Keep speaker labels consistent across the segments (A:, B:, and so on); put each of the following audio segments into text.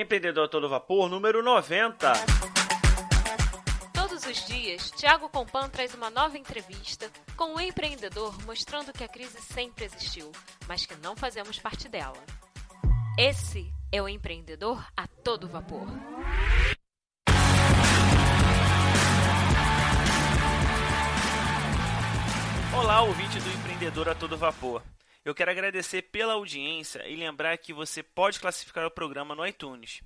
A: Empreendedor a Todo Vapor, número 90.
B: Todos os dias, Thiago Compan traz uma nova entrevista com um empreendedor mostrando que a crise sempre existiu, mas que não fazemos parte dela. Esse é o Empreendedor a Todo Vapor.
A: Olá, ouvinte do Empreendedor a Todo Vapor. Eu quero agradecer pela audiência e lembrar que você pode classificar o programa no iTunes.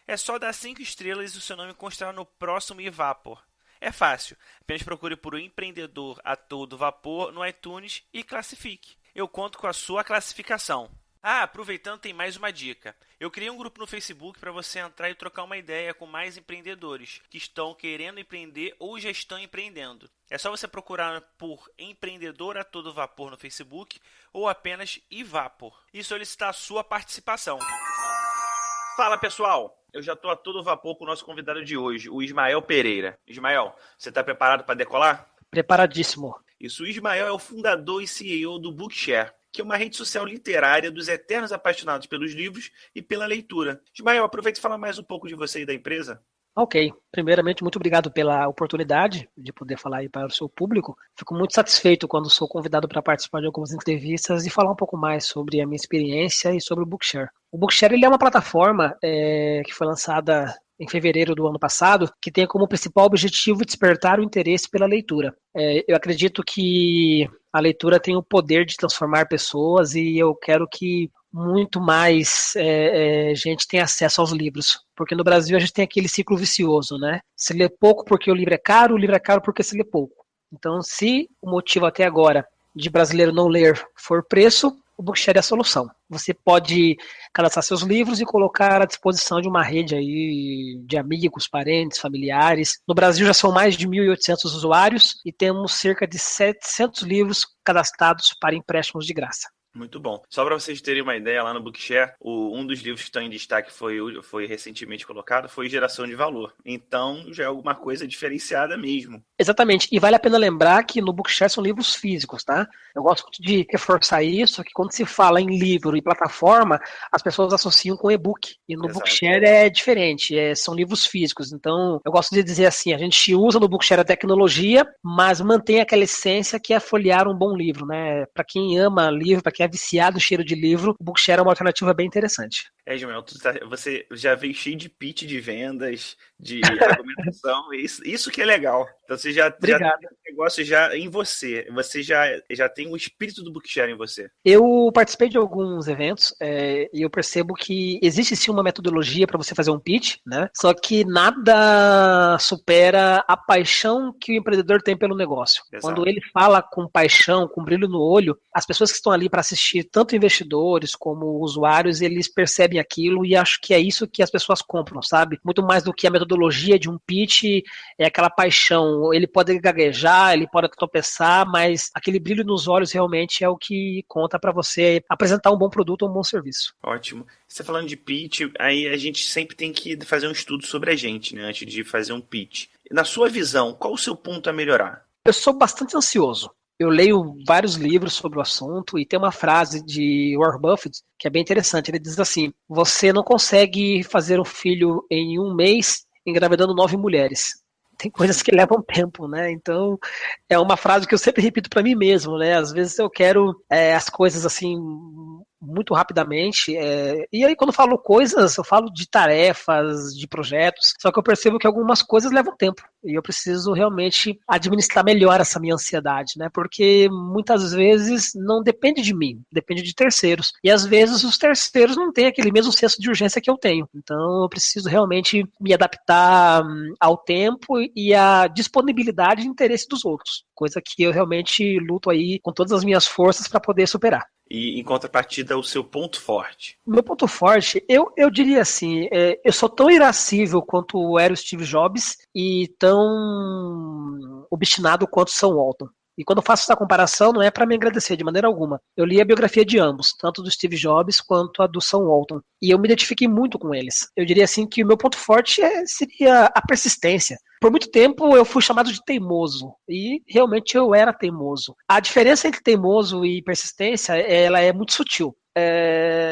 A: É só dar 5 estrelas e o seu nome constará no próximo eVapor. É fácil, apenas procure por o Empreendedor a Todo Vapor no iTunes e classifique. Eu conto com a sua classificação. Aproveitando, tem mais uma dica. Eu criei um grupo no Facebook para você entrar e trocar uma ideia com mais empreendedores que estão querendo empreender ou já estão empreendendo. É só você procurar por Empreendedor a Todo Vapor no Facebook ou apenas eVapor e solicitar a sua participação. Fala, pessoal! Eu já estou a todo vapor com o nosso convidado de hoje, o Ismael Pereira. Ismael, você está preparado para decolar?
C: Preparadíssimo.
A: Isso, o Ismael é o fundador e CEO do Bookshare, que é uma rede social literária dos eternos apaixonados pelos livros e pela leitura. Ismael, aproveita e fala mais um pouco de você e da empresa.
C: Ok. Primeiramente, muito obrigado pela oportunidade de poder falar aí para o seu público. Fico muito satisfeito quando sou convidado para participar de algumas entrevistas e falar um pouco mais sobre a minha experiência e sobre o Bookshare. O Bookshare ele é uma plataforma que foi lançada em fevereiro do ano passado, que tem como principal objetivo despertar o interesse pela leitura. Eu acredito que a leitura tem o poder de transformar pessoas e eu quero que muito mais gente tenha acesso aos livros. Porque no Brasil a gente tem aquele ciclo vicioso, né? Se lê pouco porque o livro é caro porque se lê pouco. Então, se o motivo até agora de brasileiro não ler for preço, o Bookshare é a solução. Você pode cadastrar seus livros e colocar à disposição de uma rede aí de amigos, parentes, familiares. No Brasil já são mais de 1.800 usuários e temos cerca de 700 livros cadastrados para empréstimos de graça.
A: Muito bom. Só para vocês terem uma ideia, lá no Bookshare, um dos livros que estão em destaque foi recentemente colocado, foi Geração de Valor. Então, já é alguma coisa diferenciada mesmo.
C: Exatamente. E vale a pena lembrar que no Bookshare são livros físicos, tá? Eu gosto de reforçar isso, que quando se fala em livro e plataforma, as pessoas associam com e-book. E no Bookshare é diferente, são livros físicos. Então, eu gosto de dizer assim, a gente usa no Bookshare a tecnologia, mas mantém aquela essência que é folhear um bom livro, né? Para quem ama livro, para quem é viciado no cheiro de livro, o Bookshare é uma alternativa bem interessante.
A: Ismael, você já veio cheio de pitch de vendas, de argumentação, isso que é legal. Então você já tem um negócio já em você. Você já tem o espírito do Bookshare em você.
C: Eu participei de alguns eventos e eu percebo que existe sim uma metodologia para você fazer um pitch, né? Só que nada supera a paixão que o empreendedor tem pelo negócio. Exato. Quando ele fala com paixão, com brilho no olho, as pessoas que estão ali para assistir, tanto investidores como usuários, eles percebem aquilo e acho que é isso que as pessoas compram, sabe? Muito mais do que a metodologia de um pitch, é aquela paixão. Ele pode gaguejar, ele pode tropeçar, mas aquele brilho nos olhos realmente é o que conta para você apresentar um bom produto ou um bom serviço.
A: Ótimo. Você falando de pitch, aí a gente sempre tem que fazer um estudo sobre a gente, né, antes de fazer um pitch. Na sua visão, qual o seu ponto a melhorar?
C: Eu sou bastante ansioso. Eu leio vários livros sobre o assunto e tem uma frase de Warren Buffett que é bem interessante. Ele diz assim: você não consegue fazer um filho em um mês engravidando 9 mulheres. Tem coisas que levam tempo, né? Então, é uma frase que eu sempre repito para mim mesmo, né? Às vezes eu quero as coisas assim muito rapidamente. E aí, quando eu falo coisas, eu falo de tarefas, de projetos, só que eu percebo que algumas coisas levam tempo. E eu preciso realmente administrar melhor essa minha ansiedade, né? Porque muitas vezes não depende de mim, depende de terceiros. E às vezes os terceiros não têm aquele mesmo senso de urgência que eu tenho. Então eu preciso realmente me adaptar ao tempo e à disponibilidade e interesse dos outros. Coisa que eu realmente luto aí com todas as minhas forças para poder superar.
A: E em contrapartida, o seu ponto forte?
C: O meu ponto forte, eu diria assim, eu sou tão irascível quanto era o Steve Jobs e tão obstinado quanto Sam Walton. E quando eu faço essa comparação, não é para me agradecer de maneira alguma. Eu li a biografia de ambos, tanto do Steve Jobs quanto a do Sam Walton. E eu me identifiquei muito com eles. Eu diria assim que o meu ponto forte seria a persistência. Por muito tempo eu fui chamado de teimoso. E realmente eu era teimoso. A diferença entre teimoso e persistência, ela é muito sutil.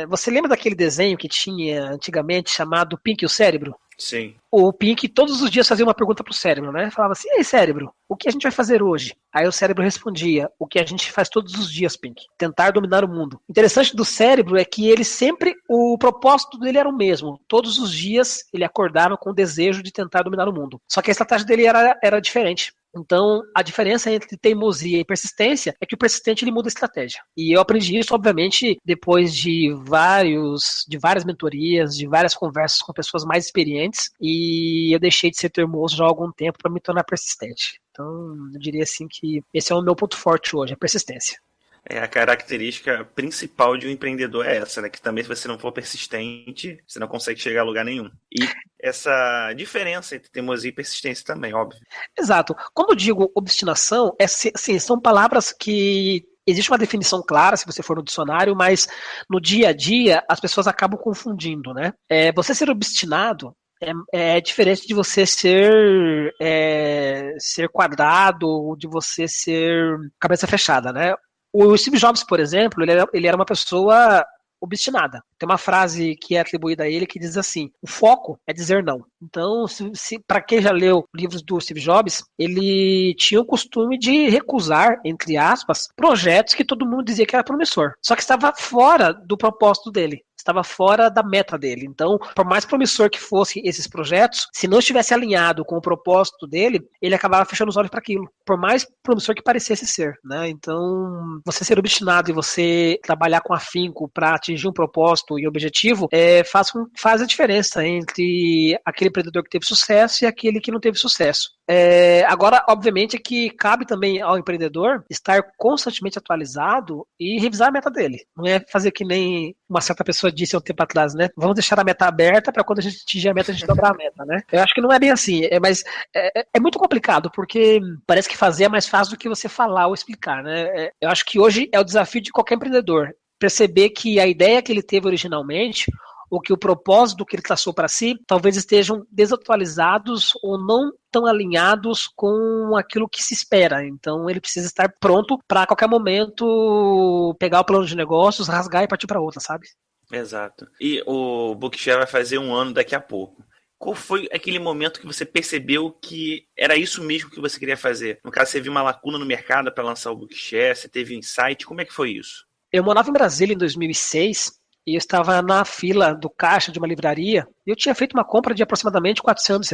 C: Você lembra daquele desenho que tinha antigamente chamado Pink e o Cérebro?
A: Sim.
C: O Pink todos os dias fazia uma pergunta pro cérebro, né? Falava assim, e aí, cérebro, o que a gente vai fazer hoje? Aí o cérebro respondia, o que a gente faz todos os dias, Pink, tentar dominar o mundo. O interessante do cérebro é que ele sempre, o propósito dele era o mesmo. Todos os dias ele acordava com o desejo de tentar dominar o mundo. Só que a estratégia dele era diferente. Então, a diferença entre teimosia e persistência é que o persistente ele muda a estratégia. E eu aprendi isso, obviamente, depois de várias mentorias, de várias conversas com pessoas mais experientes, e eu deixei de ser teimoso já há algum tempo para me tornar persistente. Então, eu diria assim que esse é o meu ponto forte hoje, a persistência.
A: A característica principal de um empreendedor é essa, né? Que também se você não for persistente, você não consegue chegar a lugar nenhum. E essa diferença entre teimosia e persistência também, óbvio.
C: Exato. Quando eu digo obstinação, assim, são palavras que existe uma definição clara se você for no dicionário, mas no dia a dia as pessoas acabam confundindo, né? Você ser obstinado é diferente de você ser quadrado, de você ser cabeça fechada, né? O Steve Jobs, por exemplo, ele era uma pessoa obstinada. Tem uma frase que é atribuída a ele que diz assim, o foco é dizer não. Então, para quem já leu livros do Steve Jobs, ele tinha o costume de recusar, entre aspas, projetos que todo mundo dizia que era promissor. Só que estava fora do propósito dele. Estava fora da meta dele. Então, por mais promissor que fossem esses projetos, se não estivesse alinhado com o propósito dele, ele acabava fechando os olhos para aquilo. Por mais promissor que parecesse ser, né? Então, você ser obstinado e você trabalhar com afinco para atingir um propósito e objetivo, faz a diferença entre aquele empreendedor que teve sucesso e aquele que não teve sucesso. Agora, obviamente, que cabe também ao empreendedor estar constantemente atualizado e revisar a meta dele. Não é fazer que nem uma certa pessoa disse há um tempo atrás, né? Vamos deixar a meta aberta para quando a gente atingir a meta, a gente dobrar a meta, né? Eu acho que não é bem assim, mas é muito complicado, porque parece que fazer é mais fácil do que você falar ou explicar, né? Eu acho que hoje é o desafio de qualquer empreendedor, perceber que a ideia que ele teve originalmente, ou que o propósito que ele traçou para si, talvez estejam desatualizados ou não tão alinhados com aquilo que se espera. Então ele precisa estar pronto para a qualquer momento pegar o plano de negócios, rasgar e partir para outra, sabe?
A: Exato. E o Bookshare vai fazer 1 ano daqui a pouco. Qual foi aquele momento que você percebeu que era isso mesmo que você queria fazer? No caso, você viu uma lacuna no mercado para lançar o Bookshare, você teve um insight, como é que foi isso?
C: Eu morava em Brasília em 2006 e eu estava na fila do caixa de uma livraria e eu tinha feito uma compra de aproximadamente R$ 400.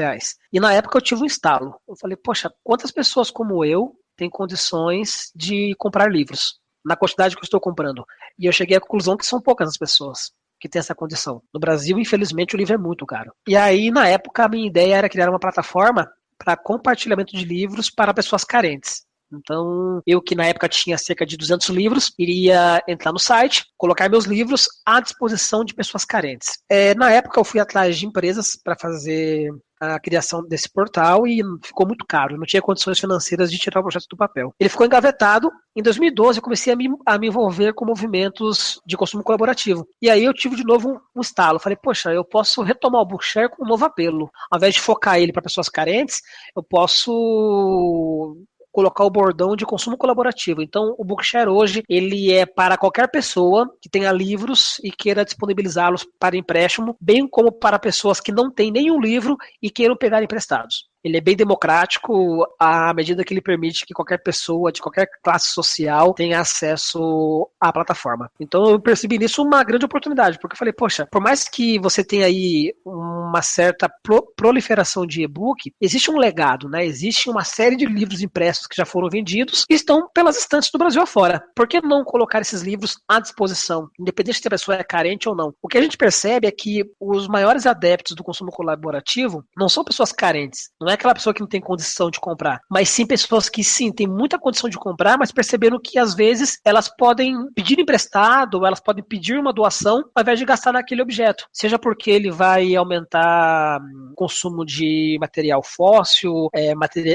C: E na época eu tive um estalo. Eu falei, poxa, quantas pessoas como eu têm condições de comprar livros na quantidade que eu estou comprando? E eu cheguei à conclusão que são poucas as pessoas que têm essa condição. No Brasil, infelizmente, o livro é muito caro. E aí, na época, a minha ideia era criar uma plataforma para compartilhamento de livros para pessoas carentes. Então, eu que na época tinha cerca de 200 livros, iria entrar no site, colocar meus livros à disposição de pessoas carentes. Na época eu fui atrás de empresas para fazer a criação desse portal e ficou muito caro, eu não tinha condições financeiras de tirar o projeto do papel. Ele ficou engavetado. Em 2012 eu comecei a me envolver com movimentos de consumo colaborativo. E aí eu tive de novo um estalo. Falei, poxa, eu posso retomar o Bookshare com um novo apelo. Ao invés de focar ele para pessoas carentes, eu posso colocar o bordão de consumo colaborativo. Então, o Bookshare hoje, ele é para qualquer pessoa que tenha livros e queira disponibilizá-los para empréstimo, bem como para pessoas que não têm nenhum livro e queiram pegar emprestados. Ele é bem democrático à medida que ele permite que qualquer pessoa de qualquer classe social tenha acesso à plataforma. Então eu percebi nisso uma grande oportunidade, porque eu falei, poxa, por mais que você tenha aí uma certa proliferação de e-book, existe um legado, né? Existe uma série de livros impressos que já foram vendidos e estão pelas estantes do Brasil afora. Por que não colocar esses livros à disposição, independente se a pessoa é carente ou não? O que a gente percebe é que os maiores adeptos do consumo colaborativo não são pessoas carentes, não é aquela pessoa que não tem condição de comprar, mas sim pessoas que sim, têm muita condição de comprar, mas perceberam que às vezes elas podem pedir emprestado, elas podem pedir uma doação ao invés de gastar naquele objeto, seja porque ele vai aumentar o consumo de material fóssil,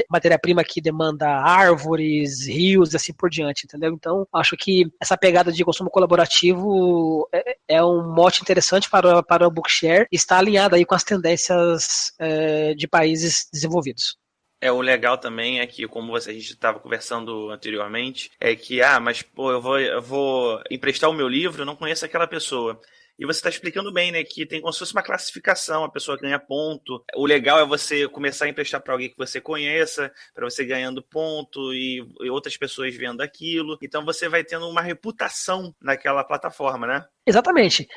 C: matéria-prima que demanda árvores, rios e assim por diante, entendeu? Então, acho que essa pegada de consumo colaborativo é um mote interessante para o Bookshare e está alinhado aí com as tendências de países desenvolvidos.
A: O legal também é que, como a gente estava conversando anteriormente, é que, mas pô, eu vou emprestar o meu livro, eu não conheço aquela pessoa. E você está explicando bem, né, que tem como se fosse uma classificação, a pessoa ganha ponto. O legal é você começar a emprestar para alguém que você conheça, para você ganhando ponto e outras pessoas vendo aquilo. Então você vai tendo uma reputação naquela plataforma, né?
C: Exatamente.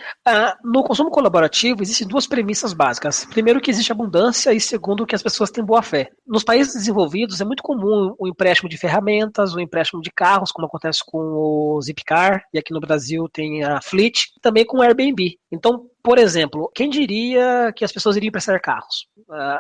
C: No consumo colaborativo existem duas premissas básicas. Primeiro, que existe abundância, e segundo, que as pessoas têm boa fé. Nos países desenvolvidos é muito comum o empréstimo de ferramentas, o empréstimo de carros, como acontece com o Zipcar, e aqui no Brasil tem a Fleet, também com o Airbnb. Então, por exemplo, quem diria que as pessoas iriam emprestar carros?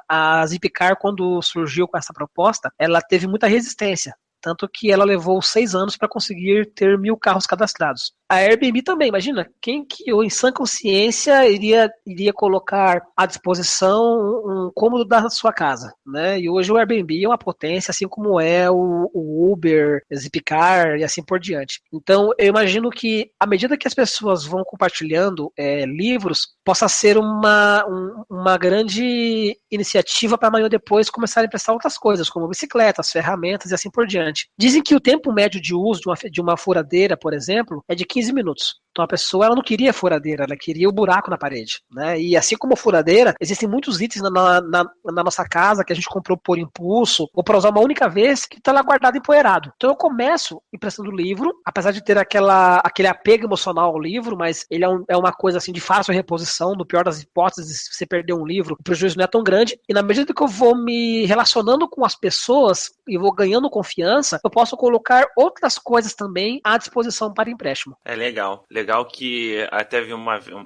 C: A Zipcar, quando surgiu com essa proposta, ela teve muita resistência. Tanto que ela levou 6 anos para conseguir ter 1.000 carros cadastrados. A Airbnb também, imagina, quem que em sã consciência iria colocar à disposição um cômodo da sua casa, né? E hoje o Airbnb é uma potência, assim como é o Uber, Zipcar e assim por diante. Então, eu imagino que à medida que as pessoas vão compartilhando livros, possa ser uma grande iniciativa para amanhã depois começar a emprestar outras coisas, como bicicletas, ferramentas e assim por diante. Dizem que o tempo médio de uso de uma furadeira, por exemplo, é de 15 minutos. Então a pessoa ela não queria furadeira, ela queria o buraco na parede, né? E assim como furadeira, existem muitos itens na nossa casa que a gente comprou por impulso ou para usar uma única vez que está lá guardado empoeirado. Então eu começo emprestando o livro, apesar de ter aquele apego emocional ao livro, mas ele é uma coisa assim de fácil reposição. No pior das hipóteses, se você perder um livro, o prejuízo não é tão grande. E na medida que eu vou me relacionando com as pessoas e vou ganhando confiança, eu posso colocar outras coisas também à disposição para empréstimo.
A: É legal. Legal que até vi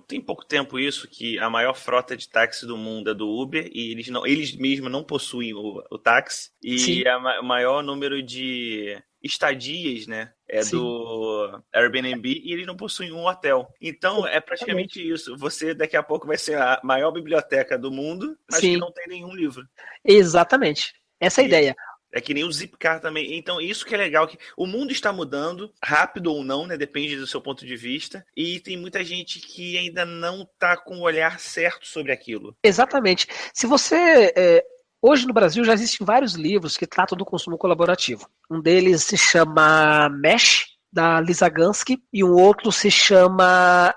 A: tem pouco tempo isso, que a maior frota de táxi do mundo é do Uber e eles mesmos não possuem o táxi. E o maior número de estadias, né, do Airbnb e eles não possuem um hotel. Então é praticamente isso. Você daqui a pouco vai ser a maior biblioteca do mundo, mas que não tem nenhum livro.
C: Exatamente. Essa é a ideia.
A: É que nem o Zipcar também. Então, isso que é legal, que o mundo está mudando, rápido ou não, né? Depende do seu ponto de vista. E tem muita gente que ainda não está com o olhar certo sobre aquilo.
C: Exatamente. Se você... Hoje no Brasil já existem vários livros que tratam do consumo colaborativo. Um deles se chama Mesh, da Lisa Gansky, e um outro se chama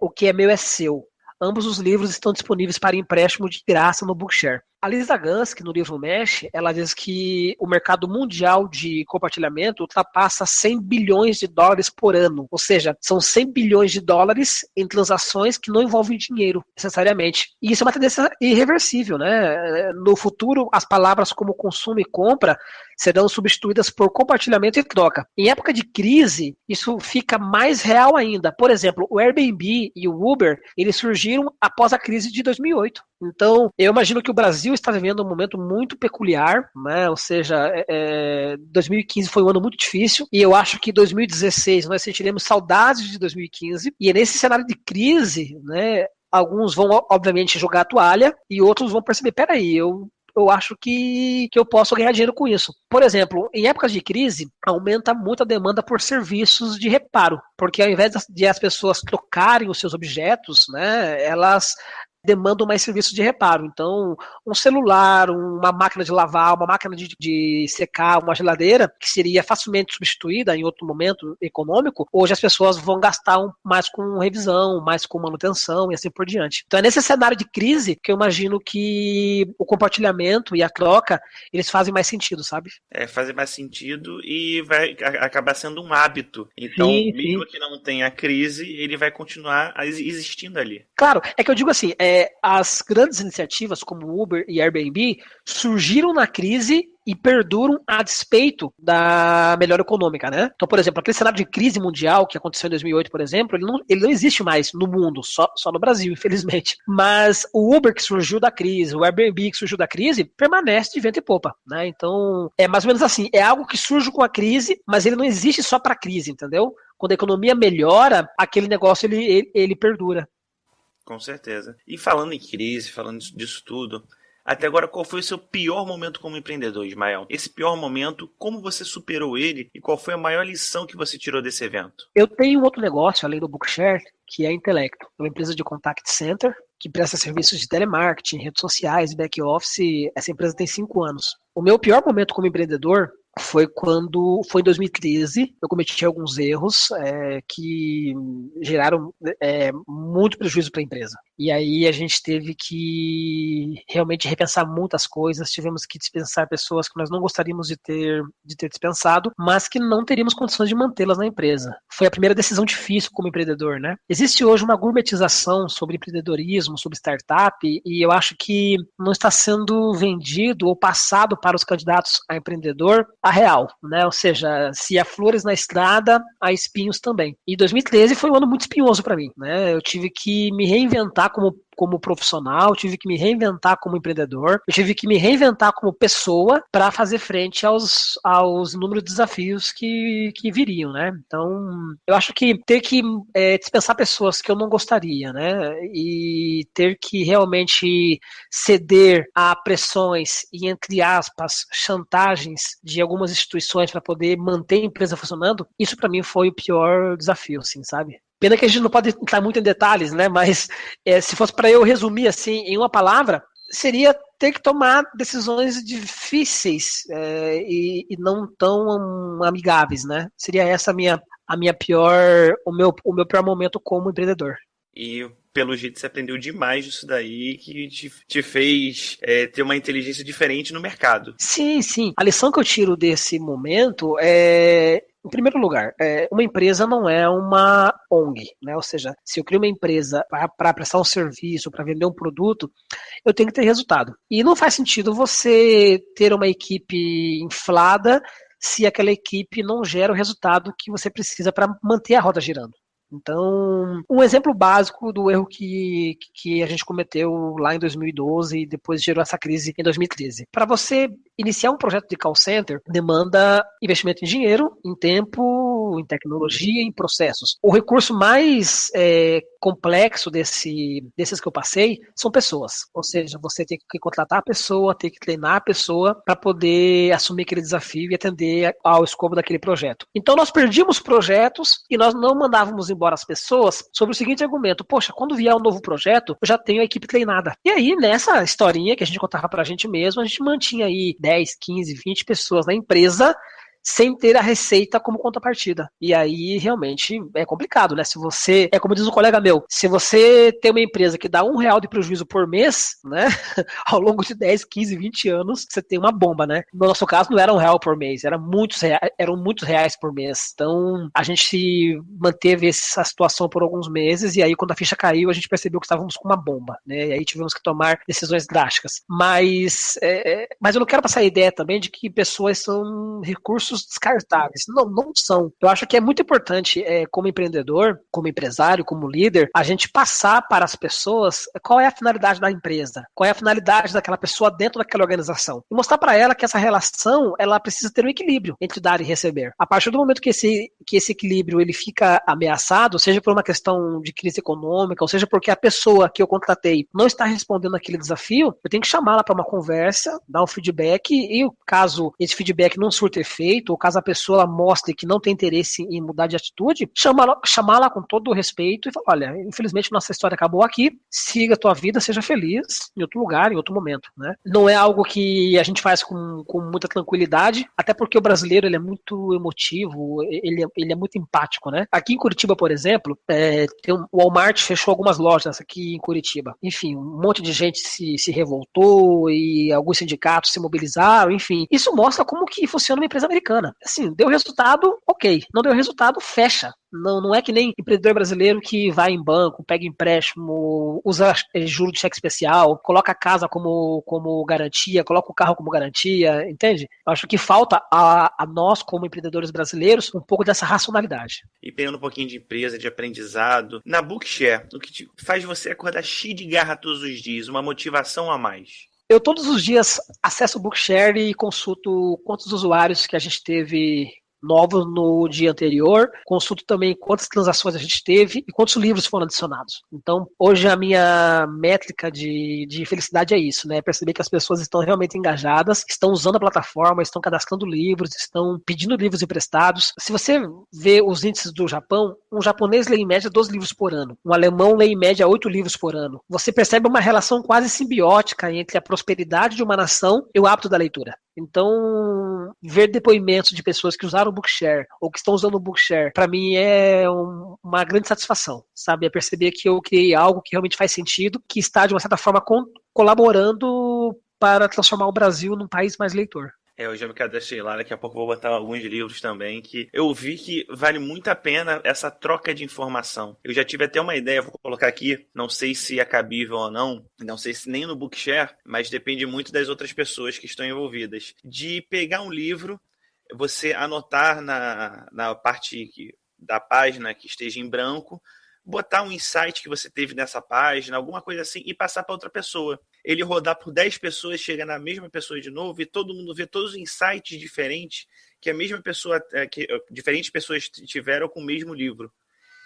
C: O que é meu é seu. Ambos os livros estão disponíveis para empréstimo de graça no Bookshare. A Lisa Gansky, no livro Mesh, ela diz que o mercado mundial de compartilhamento ultrapassa 100 bilhões de dólares por ano. Ou seja, são 100 bilhões de dólares em transações que não envolvem dinheiro, necessariamente. E isso é uma tendência irreversível, né? No futuro, as palavras como consumo e compra serão substituídas por compartilhamento e troca. Em época de crise, isso fica mais real ainda. Por exemplo, o Airbnb e o Uber, eles surgiram após a crise de 2008. Então, eu imagino que o Brasil está vivendo um momento muito peculiar, né? Ou seja, 2015 foi um ano muito difícil e eu acho que 2016 nós sentiremos saudades de 2015 e nesse cenário de crise, né? Alguns vão, obviamente, jogar a toalha e outros vão perceber, peraí, eu acho que eu posso ganhar dinheiro com isso. Por exemplo, em épocas de crise, aumenta muito a demanda por serviços de reparo, porque ao invés de as pessoas trocarem os seus objetos, né, elas demandam mais serviços de reparo. Então, um celular, uma máquina de lavar, uma máquina de secar, uma geladeira, que seria facilmente substituída em outro momento econômico, hoje as pessoas vão gastar mais com revisão, mais com manutenção e assim por diante. Então, é nesse cenário de crise que eu imagino que o compartilhamento e a troca, eles fazem mais sentido, sabe?
A: Fazem mais sentido e vai acabar sendo um hábito. Então, mesmo que não tenha crise, ele vai continuar existindo ali.
C: Claro, é que eu digo assim, as grandes iniciativas como Uber e Airbnb surgiram na crise e perduram a despeito da melhora econômica, né? Então, por exemplo, aquele cenário de crise mundial que aconteceu em 2008, por exemplo, ele não existe mais no mundo, só no Brasil, infelizmente. Mas o Uber que surgiu da crise, o Airbnb que surgiu da crise, permanece de vento e popa, né? Então, é mais ou menos assim, é algo que surge com a crise, mas ele não existe só para a crise, entendeu? Quando a economia melhora, aquele negócio ele perdura.
A: Com certeza. E falando em crise, falando disso tudo, até agora qual foi o seu pior momento como empreendedor, Ismael? Esse pior momento, como você superou ele e qual foi a maior lição que você tirou desse evento?
C: Eu tenho outro negócio, além do Bookshare, que é a Intelecto. É uma empresa de contact center que presta serviços de telemarketing, redes sociais, back-office. Essa empresa tem 5 anos. O meu pior momento como empreendedor foi em 2013, eu cometi alguns erros que geraram muito prejuízo para a empresa. E aí a gente teve que realmente repensar muitas coisas, tivemos que dispensar pessoas que nós não gostaríamos de ter dispensado, mas que não teríamos condições de mantê-las na empresa. Foi a primeira decisão difícil como empreendedor, né? Existe hoje uma gourmetização sobre empreendedorismo, sobre startup, e eu acho que não está sendo vendido ou passado para os candidatos a empreendedor a real, né? Ou seja, se há flores na estrada, há espinhos também. E 2013 foi um ano muito espinhoso para mim, né? Eu tive que me reinventar como profissional, tive que me reinventar como empreendedor, eu tive que me reinventar como pessoa para fazer frente aos inúmeros desafios que viriam, né? Então, eu acho que ter que dispensar pessoas que eu não gostaria, né? E ter que realmente ceder a pressões e, entre aspas, chantagens de algumas instituições para poder manter a empresa funcionando, isso para mim foi o pior desafio, assim, sabe? Pena que a gente não pode entrar muito em detalhes, né? Mas se fosse para eu resumir assim em uma palavra, seria ter que tomar decisões difíceis e não tão amigáveis, né? Seria essa o meu pior momento como empreendedor.
A: E pelo jeito você aprendeu demais disso daí, que te fez ter uma inteligência diferente no mercado.
C: Sim, sim. A lição que eu tiro desse momento é, em primeiro lugar, uma empresa não é uma ONG, né? Ou seja, se eu crio uma empresa para prestar um serviço, para vender um produto, eu tenho que ter resultado. E não faz sentido você ter uma equipe inflada se aquela equipe não gera o resultado que você precisa para manter a roda girando. Então, um exemplo básico do erro que a gente cometeu lá em 2012 e depois gerou essa crise em 2013. Para você iniciar um projeto de call center, demanda investimento em dinheiro, em tempo, em tecnologia, em processos. O recurso mais complexo desses que eu passei são pessoas. Ou seja, você tem que contratar a pessoa, tem que treinar a pessoa para poder assumir aquele desafio e atender ao escopo daquele projeto. Então, nós perdíamos projetos e nós não mandávamos embora as pessoas sobre o seguinte argumento: poxa, quando vier um novo projeto, eu já tenho a equipe treinada. E aí, nessa historinha que a gente contava pra gente mesmo, a gente mantinha aí 10, 15, 20 pessoas na empresa sem ter a receita como contrapartida. E aí, realmente, é complicado, né? Se você, como diz um colega meu, se você tem uma empresa que dá R$1 de prejuízo por mês, né? Ao longo de 10, 15, 20 anos, você tem uma bomba, né? No nosso caso, não era R$1 por mês, eram muitos reais por mês. Então, a gente manteve essa situação por alguns meses, e aí, quando a ficha caiu, a gente percebeu que estávamos com uma bomba, né? E aí tivemos que tomar decisões drásticas. Mas eu não quero passar a ideia também de que pessoas são recursos descartáveis. Não são. Eu acho que é muito importante, como empreendedor, como empresário, como líder, a gente passar para as pessoas qual é a finalidade da empresa, qual é a finalidade daquela pessoa dentro daquela organização. E mostrar para ela que essa relação, ela precisa ter um equilíbrio entre dar e receber. A partir do momento que esse equilíbrio ele fica ameaçado, seja por uma questão de crise econômica, ou seja porque a pessoa que eu contratei não está respondendo aquele desafio, eu tenho que chamá-la para uma conversa, dar um feedback, e caso esse feedback não surta efeito, ou caso a pessoa mostre que não tem interesse em mudar de atitude, chamá-la com todo o respeito e falar: olha, infelizmente nossa história acabou aqui, siga a tua vida, seja feliz em outro lugar, em outro momento, né? Não é algo que a gente faz com muita tranquilidade, até porque o brasileiro ele é muito emotivo, ele é muito empático, né? Aqui em Curitiba, por exemplo, o Walmart fechou algumas lojas aqui em Curitiba. Enfim, um monte de gente se revoltou e alguns sindicatos se mobilizaram, enfim. Isso mostra como que funciona uma empresa americana. Assim, deu resultado, ok. Não deu resultado, fecha. Não é que nem empreendedor brasileiro que vai em banco, pega empréstimo, usa juro de cheque especial, coloca a casa como garantia, coloca o carro como garantia, entende? Eu acho que falta a nós, como empreendedores brasileiros, um pouco dessa racionalidade.
A: E pegando um pouquinho de empresa, de aprendizado, na Bookshare, o que faz você acordar cheio de garra todos os dias, uma motivação a mais?
C: Eu todos os dias acesso o Bookshare e consulto quantos usuários que a gente teve novos no dia anterior, consulto também quantas transações a gente teve e quantos livros foram adicionados. Então, hoje a minha métrica de felicidade é isso, né? Perceber que as pessoas estão realmente engajadas, estão usando a plataforma, estão cadastrando livros, estão pedindo livros emprestados. Se você vê os índices do Japão, um japonês lê em média 12 livros por ano, um alemão lê em média 8 livros por ano. Você percebe uma relação quase simbiótica entre a prosperidade de uma nação e o hábito da leitura. Então, ver depoimentos de pessoas que usaram o Bookshare ou que estão usando o Bookshare, para mim é uma grande satisfação, sabe? É perceber que eu criei algo que realmente faz sentido, que está, de uma certa forma, colaborando para transformar o Brasil num país mais leitor.
A: Eu já me cadastrei lá, daqui a pouco vou botar alguns livros também, que eu vi que vale muito a pena essa troca de informação. Eu já tive até uma ideia, vou colocar aqui, não sei se é cabível ou não sei se nem no Bookshare, mas depende muito das outras pessoas que estão envolvidas, de pegar um livro, você anotar na parte da página que esteja em branco, botar um insight que você teve nessa página, alguma coisa assim, e passar para outra pessoa. Ele rodar por 10 pessoas, chega na mesma pessoa de novo, e todo mundo vê todos os insights diferentes que a mesma pessoa, que diferentes pessoas tiveram com o mesmo livro.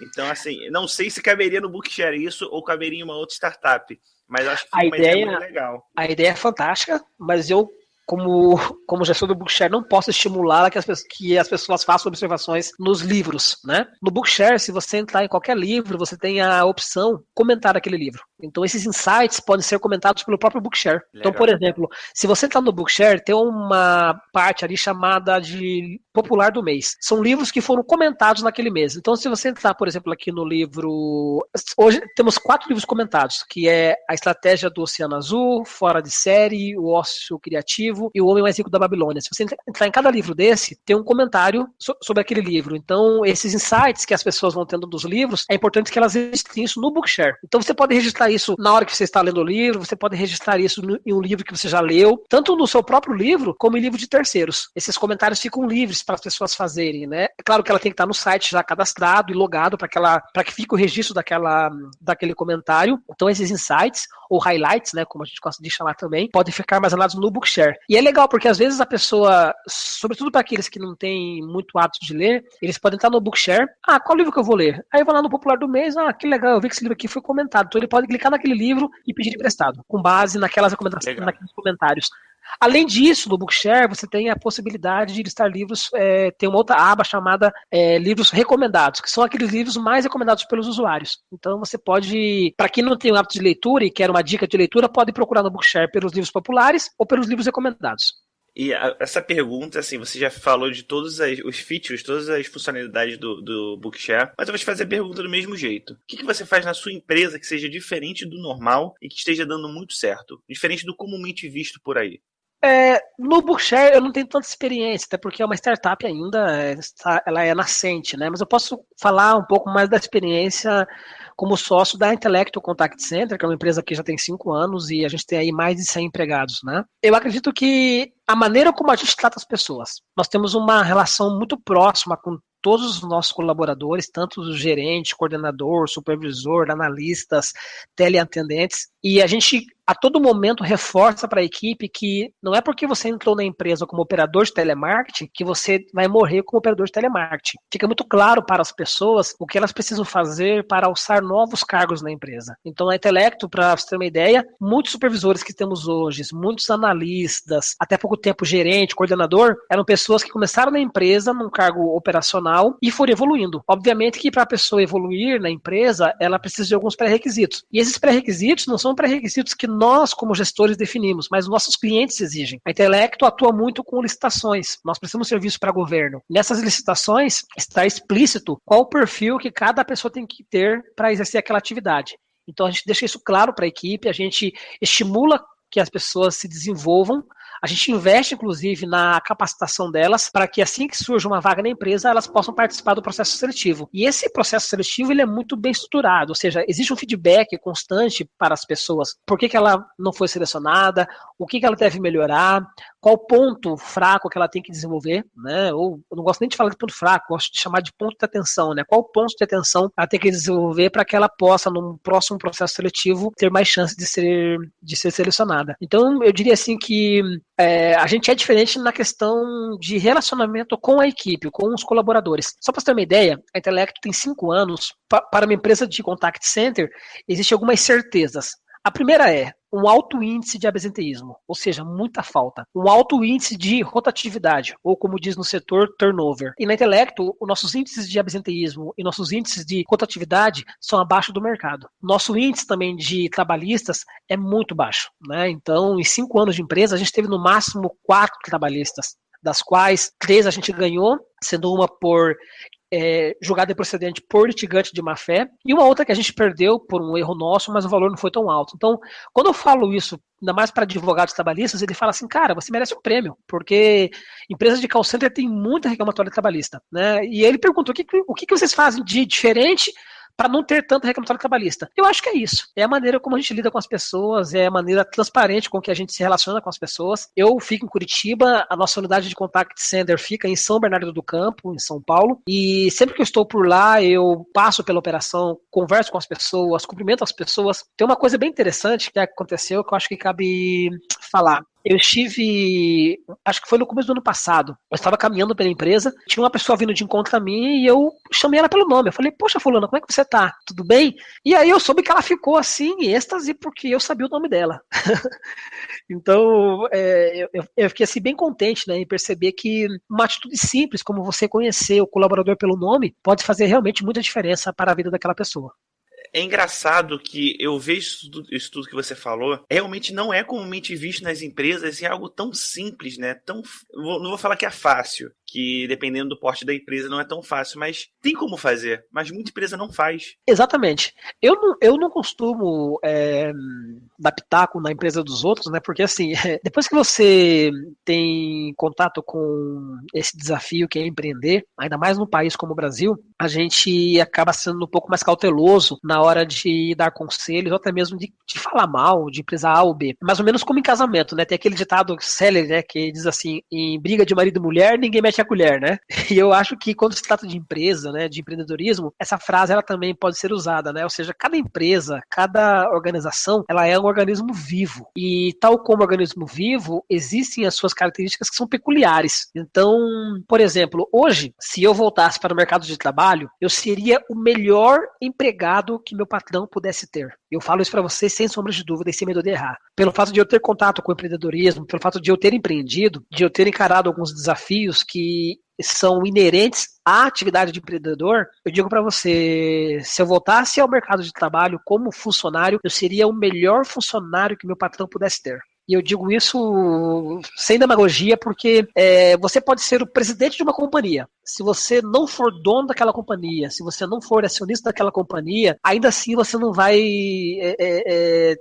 A: Então, assim, não sei se caberia no Bookshare isso, ou caberia em uma outra startup, mas acho que uma ideia muito legal.
C: A ideia é fantástica, mas eu, como gestor do Bookshare, não posso estimular que as pessoas façam observações nos livros, né? No Bookshare, se você entrar em qualquer livro, você tem a opção comentar aquele livro. Então, esses insights podem ser comentados pelo próprio Bookshare. Legal. Então, por exemplo, se você entrar no Bookshare, tem uma parte ali chamada de popular do mês. São livros que foram comentados naquele mês. Então, se você entrar, por exemplo, aqui no livro... Hoje temos 4 livros comentados, que é A Estratégia do Oceano Azul, Fora de Série, O Ócio Criativo e O Homem Mais Rico da Babilônia. Se você entrar em cada livro desse, tem um comentário sobre aquele livro. Então, esses insights que as pessoas vão tendo dos livros, é importante que elas registrem isso no Bookshare. Então, você pode registrar isso na hora que você está lendo o livro, você pode registrar isso em um livro que você já leu, tanto no seu próprio livro, como em livro de terceiros. Esses comentários ficam livres para as pessoas fazerem, né? É claro que ela tem que estar no site já cadastrado e logado para que fique o registro daquele comentário. Então, esses insights, ou highlights, né, como a gente gosta de chamar também, podem ficar armazenados no Bookshare. E é legal, porque às vezes a pessoa, sobretudo para aqueles que não têm muito hábito de ler, eles podem estar no Bookshare, qual livro que eu vou ler? Aí vai lá no popular do mês, que legal, eu vi que esse livro aqui foi comentado. Então ele pode clicar naquele livro e pedir emprestado, com base naqueles comentários. Além disso, no Bookshare, você tem a possibilidade de listar livros, tem uma outra aba chamada livros recomendados, que são aqueles livros mais recomendados pelos usuários. Então você pode, para quem não tem o hábito de leitura e quer uma dica de leitura, pode procurar no Bookshare pelos livros populares ou pelos livros recomendados.
A: E essa pergunta, assim, você já falou de todos os features, todas as funcionalidades do Bookshare, mas eu vou te fazer a pergunta do mesmo jeito. O que você faz na sua empresa que seja diferente do normal e que esteja dando muito certo? Diferente do comumente visto por aí?
C: No Bookshare eu não tenho tanta experiência, até porque é uma startup ainda, ela é nascente, né? Mas eu posso falar um pouco mais da experiência como sócio da Intellectual Contact Center, que é uma empresa que já tem 5 anos e a gente tem aí mais de 100 empregados, né? Eu acredito que a maneira como a gente trata as pessoas, nós temos uma relação muito próxima com todos os nossos colaboradores, tanto o gerente, coordenador, supervisor, analistas, teleatendentes, e a gente a todo momento reforça para a equipe que não é porque você entrou na empresa como operador de telemarketing que você vai morrer como operador de telemarketing. Fica muito claro para as pessoas o que elas precisam fazer para alçar novos cargos na empresa. Então, na Intelecto, para você ter uma ideia, muitos supervisores que temos hoje, muitos analistas, até pouco tempo gerente, coordenador, eram pessoas que começaram na empresa num cargo operacional e foram evoluindo. Obviamente que para a pessoa evoluir na empresa, ela precisa de alguns pré-requisitos. E esses pré-requisitos não são pré-requisitos que nós, como gestores, definimos, mas os nossos clientes exigem. A Intelecto atua muito com licitações. Nós prestamos serviço para governo. Nessas licitações, está explícito qual o perfil que cada pessoa tem que ter para exercer aquela atividade. Então, a gente deixa isso claro para a equipe, a gente estimula que as pessoas se desenvolvam. A gente investe, inclusive, na capacitação delas para que assim que surja uma vaga na empresa, elas possam participar do processo seletivo. E esse processo seletivo ele é muito bem estruturado, ou seja, existe um feedback constante para as pessoas. Por que ela não foi selecionada, o que ela deve melhorar, qual ponto fraco que ela tem que desenvolver, né? Ou eu não gosto nem de falar de ponto fraco, gosto de chamar de ponto de atenção, né? Qual ponto de atenção ela tem que desenvolver para que ela possa, no próximo processo seletivo, ter mais chance de ser selecionada. Então, eu diria assim que a gente é diferente na questão de relacionamento com a equipe, com os colaboradores. Só para você ter uma ideia, a Intelecto tem 5 anos. Para uma empresa de contact center, existem algumas certezas. A primeira é um alto índice de absenteísmo, ou seja, muita falta. Um alto índice de rotatividade, ou como diz no setor, turnover. E na Intelecto, os nossos índices de absenteísmo e nossos índices de rotatividade são abaixo do mercado. Nosso índice também de trabalhistas é muito baixo, né? Então, em 5 anos de empresa, a gente teve no máximo 4 trabalhistas, das quais 3 a gente ganhou, sendo uma por julgada improcedente por litigante de má-fé, e uma outra que a gente perdeu por um erro nosso, mas o valor não foi tão alto. Então, quando eu falo isso, ainda mais para advogados trabalhistas, ele fala assim, cara, você merece um prêmio, porque empresas de call center tem muita reclamatória trabalhista, né? E ele perguntou, o que vocês fazem de diferente para não ter tanta reclamatória trabalhista? Eu acho que é isso. É a maneira como a gente lida com as pessoas, é a maneira transparente com que a gente se relaciona com as pessoas. Eu fico em Curitiba, a nossa unidade de contact center fica em São Bernardo do Campo, em São Paulo, e sempre que eu estou por lá, eu passo pela operação, converso com as pessoas, cumprimento as pessoas. Tem uma coisa bem interessante que aconteceu que eu acho que cabe falar. Eu estive, acho que foi no começo do ano passado, eu estava caminhando pela empresa, tinha uma pessoa vindo de encontro a mim e eu chamei ela pelo nome, eu falei, poxa fulana, como é que você tá? Tudo bem? E aí eu soube que ela ficou assim, em êxtase, porque eu sabia o nome dela. Então, eu fiquei assim bem contente, né, em perceber que uma atitude simples, como você conhecer o colaborador pelo nome, pode fazer realmente muita diferença para a vida daquela pessoa.
A: É engraçado que eu vejo isso tudo que você falou, realmente não é comumente visto nas empresas, é algo tão simples, né? Não vou falar que é fácil, que dependendo do porte da empresa não é tão fácil, mas tem como fazer, mas muita empresa não faz.
C: Exatamente. Eu não costumo dar pitaco na empresa dos outros, né? Porque assim, depois que você tem contato com esse desafio que é empreender, ainda mais num país como o Brasil, a gente acaba sendo um pouco mais cauteloso na hora de dar conselhos, ou até mesmo de falar mal de empresa A ou B. Mais ou menos como em casamento, né? Tem aquele ditado célebre, né? Que diz assim, em briga de marido e mulher, ninguém mete a colher, né? E eu acho que quando se trata de empresa, né? De empreendedorismo, essa frase ela também pode ser usada, né? Ou seja, cada empresa, cada organização, ela é um organismo vivo. E tal como organismo vivo, existem as suas características que são peculiares. Então, por exemplo, hoje, se eu voltasse para o mercado de trabalho, eu seria o melhor empregado que meu patrão pudesse ter. Eu falo isso para vocês sem sombra de dúvida e sem medo de errar. Pelo fato de eu ter contato com o empreendedorismo, pelo fato de eu ter empreendido, de eu ter encarado alguns desafios que são inerentes à atividade de empreendedor, eu digo para você, se eu voltasse ao mercado de trabalho como funcionário, eu seria o melhor funcionário que meu patrão pudesse ter. E eu digo isso sem demagogia, porque você pode ser o presidente de uma companhia. Se você não for dono daquela companhia, se você não for acionista daquela companhia, ainda assim você não vai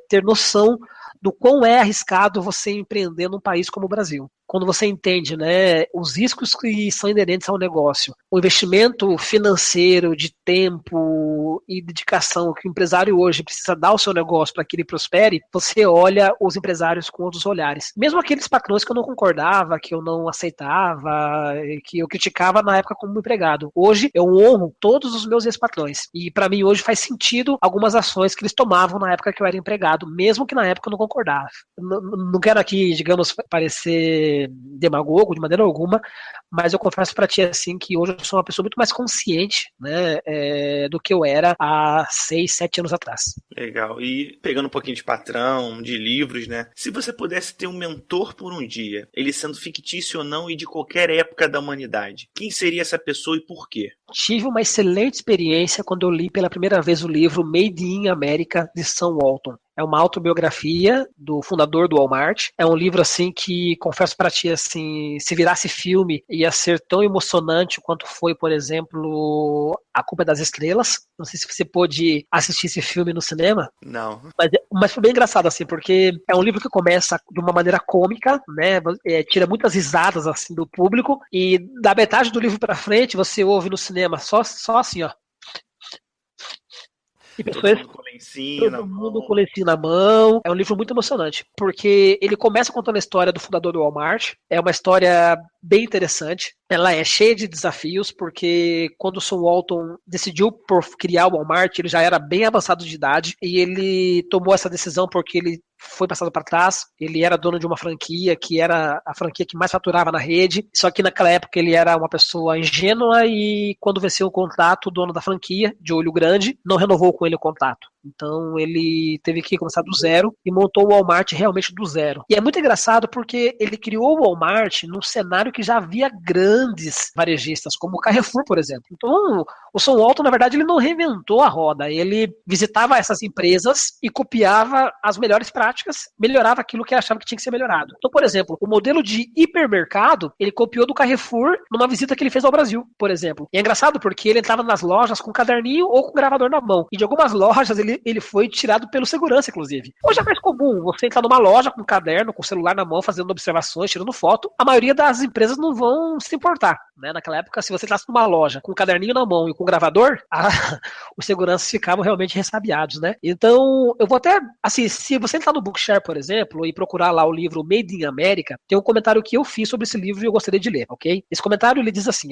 C: ter noção do quão é arriscado você empreender num país como o Brasil. Quando você entende, né, os riscos que são inerentes ao negócio, o investimento financeiro de tempo e dedicação que o empresário hoje precisa dar ao seu negócio para que ele prospere, você olha os empresários com outros olhares. Mesmo aqueles patrões que eu não concordava, que eu não aceitava, que eu criticava na época como empregado. Hoje eu honro todos os meus ex-patrões. E para mim hoje faz sentido algumas ações que eles tomavam na época que eu era empregado, mesmo que na época eu não concordava. Não quero aqui, digamos, parecer demagogo de maneira alguma, mas eu confesso para ti assim que hoje eu sou uma pessoa muito mais consciente, né, do que eu era há 6, 7 anos atrás.
A: Legal. E pegando um pouquinho de patrão, de livros, né? Se você pudesse ter um mentor por um dia, ele sendo fictício ou não e de qualquer época da humanidade, quem seria essa pessoa e por quê?
C: Tive uma excelente experiência quando eu li pela primeira vez o livro Made in America, de Sam Walton. É uma autobiografia do fundador do Walmart. É um livro assim que, confesso pra ti, assim, se virasse filme, ia ser tão emocionante quanto foi, por exemplo, A Culpa é das Estrelas. Não sei se você pôde assistir esse filme no cinema.
A: Não.
C: Mas foi bem engraçado, assim, porque é um livro que começa de uma maneira cômica, né? Tira muitas risadas, assim, do público. E da metade do livro pra frente, você ouve no cinema só assim, ó. E pessoas, todo mundo com lencinho na mão. É um livro muito emocionante, porque ele começa contando a história do fundador do Walmart. É uma história bem interessante. Ela é cheia de desafios, porque quando o Sam Walton decidiu por criar o Walmart, ele já era bem avançado de idade, e ele tomou essa decisão porque ele foi passado para trás. Ele era dono de uma franquia que era a franquia que mais faturava na rede, só que naquela época ele era uma pessoa ingênua e quando venceu o contrato, o dono da franquia, de olho grande, não renovou com ele o contrato. Então ele teve que começar do zero e montou o Walmart realmente do zero. E é muito engraçado porque ele criou o Walmart num cenário que já havia grandes varejistas, como o Carrefour, por exemplo. Então o Sam Walton, na verdade, ele não reinventou a roda. Ele visitava essas empresas e copiava as melhores práticas, melhorava aquilo que ele achava que tinha que ser melhorado. Então, por exemplo, o modelo de hipermercado, ele copiou do Carrefour numa visita que ele fez ao Brasil, por exemplo. E é engraçado porque ele entrava nas lojas com um caderninho ou com um gravador na mão. E de algumas lojas ele foi tirado pelo segurança, inclusive. Hoje é mais comum você entrar numa loja com um caderno, com o celular na mão, fazendo observações, tirando foto. A maioria das empresas não vão se importar, né? Naquela época, se você entrasse numa loja com um caderninho na mão e com um gravador, os seguranças ficavam realmente ressabiados, né? Então, eu vou até, assim, se você entrar no Bookshare, por exemplo, e procurar lá o livro Made in America, tem um comentário que eu fiz sobre esse livro e eu gostaria de ler, ok? Esse comentário, ele diz assim,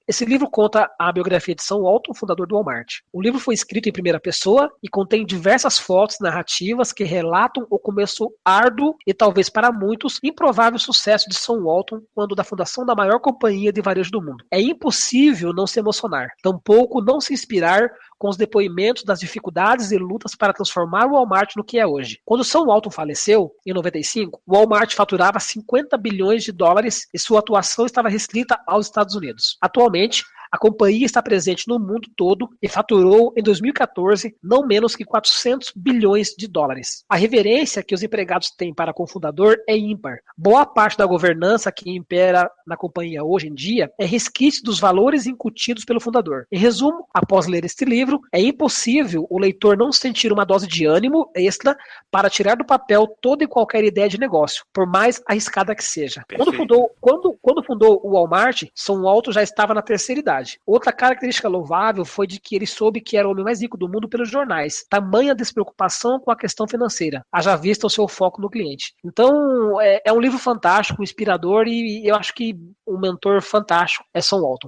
C: esse livro conta a biografia de Sam Walton, fundador do Walmart. O livro foi escrito em primeira pessoa e contém diversas fotos narrativas que relatam o começo árduo e talvez para muitos improvável sucesso de Sam Walton quando da fundação da maior companhia de varejo do mundo. É impossível não se emocionar, tampouco não se inspirar com os depoimentos das dificuldades e lutas para transformar o Walmart no que é hoje. Quando Sam Walton faleceu, em 95, o Walmart faturava 50 bilhões de dólares e sua atuação estava restrita aos Estados Unidos. Atualmente, a companhia está presente no mundo todo e faturou, em 2014, não menos que 400 bilhões de dólares. A reverência que os empregados têm para com o fundador é ímpar. Boa parte da governança que impera na companhia hoje em dia é resquício dos valores incutidos pelo fundador. Em resumo, após ler este livro, é impossível o leitor não sentir uma dose de ânimo extra para tirar do papel toda e qualquer ideia de negócio, por mais arriscada que seja. Quando fundou o Walmart, Sam Walton já estava na terceira idade. Outra característica louvável foi de que ele soube que era o homem mais rico do mundo pelos jornais. Tamanha despreocupação com a questão financeira, haja vista o seu foco no cliente. Então, é um livro fantástico, inspirador e eu acho que um mentor fantástico é Sam Walton.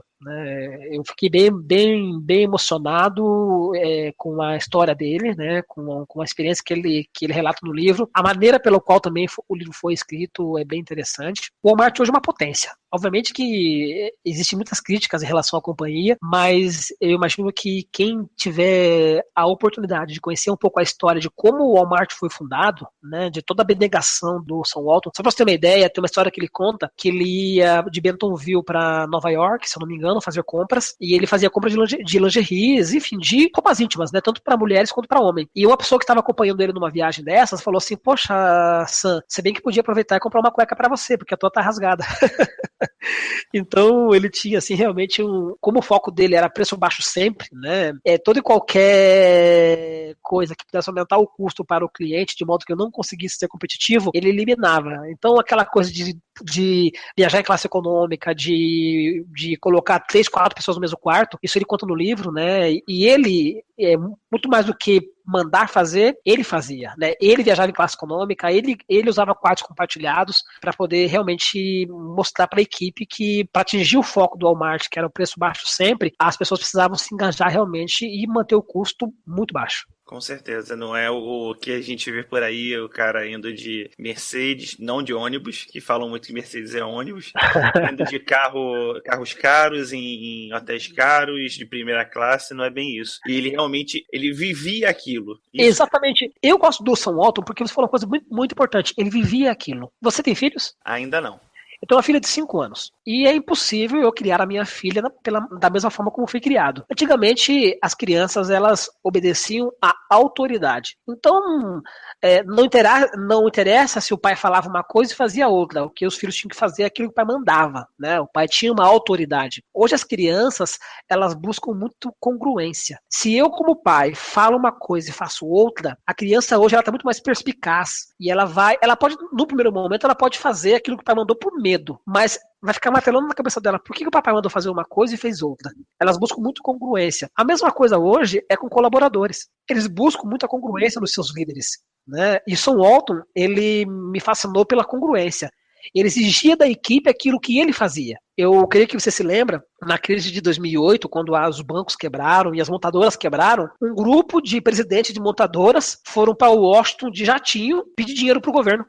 C: Eu fiquei bem emocionado com a história dele, né, com a experiência que ele relata no livro. A maneira pela qual também o livro foi escrito é bem interessante. O Walmart hoje é uma potência. Obviamente que existem muitas críticas em relação à companhia, mas eu imagino que quem tiver a oportunidade de conhecer um pouco a história de como o Walmart foi fundado, né, de toda a abnegação do Sam Walton, só para você ter uma ideia, tem uma história que ele conta que ele ia de Bentonville para Nova York, se eu não me engano, fazer compras, e ele fazia compras de lingeries, enfim, de roupas íntimas, né, tanto para mulheres quanto para homem. E uma pessoa que estava acompanhando ele numa viagem dessas falou assim: poxa, Sam, você bem que podia aproveitar e comprar uma cueca para você, porque a tua tá rasgada. Então ele tinha assim realmente como o foco dele era preço baixo sempre, né? Toda e qualquer coisa que pudesse aumentar o custo para o cliente de modo que eu não conseguisse ser competitivo, ele eliminava. Então aquela coisa de viajar em classe econômica, de colocar 3, 4 pessoas no mesmo quarto, isso ele conta no livro, né? E ele muito mais do que mandar fazer, ele fazia, né? Ele viajava em classe econômica, ele usava quartos compartilhados para poder realmente mostrar para a equipe que para atingir o foco do Walmart, que era o preço baixo sempre, as pessoas precisavam se engajar realmente e manter o custo muito baixo.
A: Com certeza, não é o que a gente vê por aí, o cara indo de Mercedes, não de ônibus, que falam muito que Mercedes é ônibus, indo de carros caros, em hotéis caros, de primeira classe, não é bem isso. E ele realmente, ele vivia aquilo. Isso.
C: Exatamente. Eu gosto do Sam Walton porque você falou uma coisa muito, muito importante, ele vivia aquilo. Você tem filhos?
A: Ainda não.
C: Eu tenho uma filha de 5 anos. E é impossível eu criar a minha filha da mesma forma como fui criado. Antigamente, as crianças, elas obedeciam à autoridade. Então, não interessa se o pai falava uma coisa e fazia outra. O que os filhos tinham que fazer é aquilo que o pai mandava, né? O pai tinha uma autoridade. Hoje as crianças, elas buscam muito congruência. Se eu, como pai, falo uma coisa e faço outra, a criança hoje ela está muito mais perspicaz. E ela pode, no primeiro momento, ela pode fazer aquilo que o pai mandou por medo, mas vai ficar martelando na cabeça dela, por que o papai mandou fazer uma coisa e fez outra? Elas buscam muito congruência. A mesma coisa hoje é com colaboradores. Eles buscam muita congruência nos seus líderes, né? E Sam Walton, ele me fascinou pela congruência. Ele exigia da equipe aquilo que ele fazia. Eu creio que você se lembra, na crise de 2008, quando os bancos quebraram e as montadoras quebraram, um grupo de presidentes de montadoras foram para Washington de jatinho pedir dinheiro para o governo.